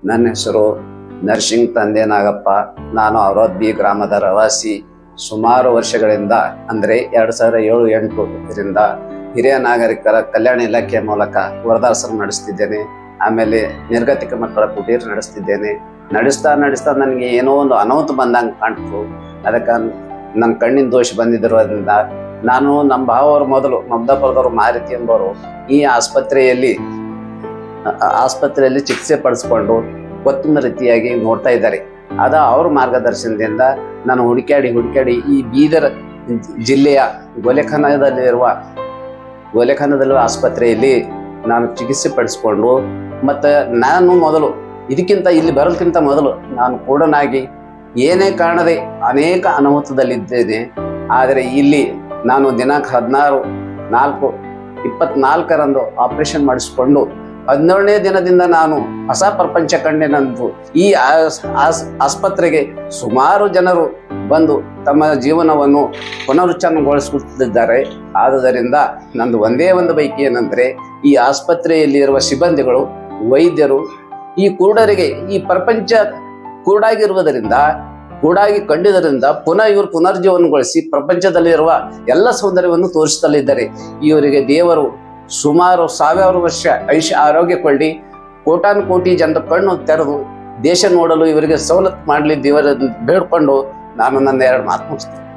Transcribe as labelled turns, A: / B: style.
A: ನನ್ನ ಹೆಸರು ನರಸಿಂಗ್ ತಂದೆ ನಾಗಪ್ಪ. ನಾನು ಅವರೊದ್ದಿ ಗ್ರಾಮದ ರವಾಸಿ. ಸುಮಾರು ವರ್ಷಗಳಿಂದ ಅಂದರೆ 2007-8 ಇದರಿಂದ ಹಿರಿಯ ನಾಗರಿಕರ ಕಲ್ಯಾಣ ಇಲಾಖೆಯ ಮೂಲಕ ವರದಾಸನ ನಡೆಸ್ತಿದ್ದೇನೆ. ಆಮೇಲೆ ನಿರ್ಗತಿಕ ಮಕ್ಕಳ ಕುಟೀರ ನಡೆಸ್ತಿದ್ದೇನೆ. ನಡೆಸ್ತಾ ನನಗೆ ಏನೋ ಒಂದು ಅನಾಹುತ ಬಂದಂಗೆ ಕಾಣ್ತು. ಅದಕ್ಕೆ ನನ್ನ ಕಣ್ಣಿನ ದೋಷ ಬಂದಿರೋದ್ರಿಂದ ನಾನು ನಮ್ಮ ಭಾವವರು ಮೊದಲು ಮಬ್ದಾಪುರದವರು ಮಾರುತಿ ಎಂಬವರು ಈ ಆಸ್ಪತ್ರೆಯಲ್ಲಿ ಚಿಕಿತ್ಸೆ ಪಡಿಸ್ಕೊಂಡು ಉತ್ತಮ ರೀತಿಯಾಗಿ ನೋಡ್ತಾ ಇದ್ದಾರೆ. ಅವ್ರ ಮಾರ್ಗದರ್ಶನದಿಂದ ನಾನು ಹುಡುಕಾಡಿ ಈ ಬೀದರ್ ಜಿಲ್ಲೆಯ ಗೋಲೆಖಾನದಲ್ಲಿರುವ ಆಸ್ಪತ್ರೆಯಲ್ಲಿ ನಾನು ಚಿಕಿತ್ಸೆ ಪಡಿಸ್ಕೊಂಡು ಮತ್ತು ನಾನು ಮೊದಲು ಇದಕ್ಕಿಂತ ಇಲ್ಲಿ ಬರೋದಕ್ಕಿಂತ ಮೊದಲು ನಾನು ಕೂಡನಾಗಿ ಏನೇ ಕಾಣದೆ ಅನೇಕ ಅನಾಹುತದಲ್ಲಿದ್ದೇನೆ. ಆದರೆ ಇಲ್ಲಿ ನಾನು ದಿನಾಂಕ 16/4/24 ಆಪರೇಷನ್ ಮಾಡಿಸಿಕೊಂಡು 17ನೇ ದಿನದಿಂದ ನಾನು ಹೊಸ ಪ್ರಪಂಚ ಕಂಡಿನಂದು ಈ ಆಸ್ಪತ್ರೆಗೆ ಸುಮಾರು ಜನರು ಬಂದು ತಮ್ಮ ಜೀವನವನ್ನು ಪುನರುಚ್ಚಾರಣಗೊಳಿಸುತ್ತಿದ್ದಾರೆ. ಆದುದರಿಂದ ನಂದು ಒಂದೇ ಒಂದು ಬೈಕಿ ಏನಂದರೆ ಈ ಆಸ್ಪತ್ರೆಯಲ್ಲಿರುವ ಸಿಬ್ಬಂದಿಗಳು, ವೈದ್ಯರು ಈ ಕುರುಡರಿಗೆ ಈ ಪ್ರಪಂಚ ಕೂಡಾಗಿ ಕಂಡಿದ್ದರಿಂದ ಇವರು ಪುನರ್ಜೀವನಗೊಳಿಸಿ ಪ್ರಪಂಚದಲ್ಲಿರುವ ಎಲ್ಲ ಸೌಂದರ್ಯವನ್ನು ತೋರಿಸುತ್ತಲಿದ್ದಾರೆ. ಇವರಿಗೆ ದೇವರು ಸುಮಾರು 1000 ವರ್ಷ ಆರೋಗ್ಯ ಕೊಳ್ಳಿ, ಕೋಟಿ ಜನರ ಕಣ್ಣು ತೆರೆದು ದೇಶ ನೋಡಲು ಇವರಿಗೆ ಸವಲತ್ತು ಮಾಡಲಿ ದೇವರ ಬೇಡ್ಕೊಂಡು ನಾನು ನನ್ನ 2 ಮಾತು ಮುಗಿಸ್ತೇನೆ.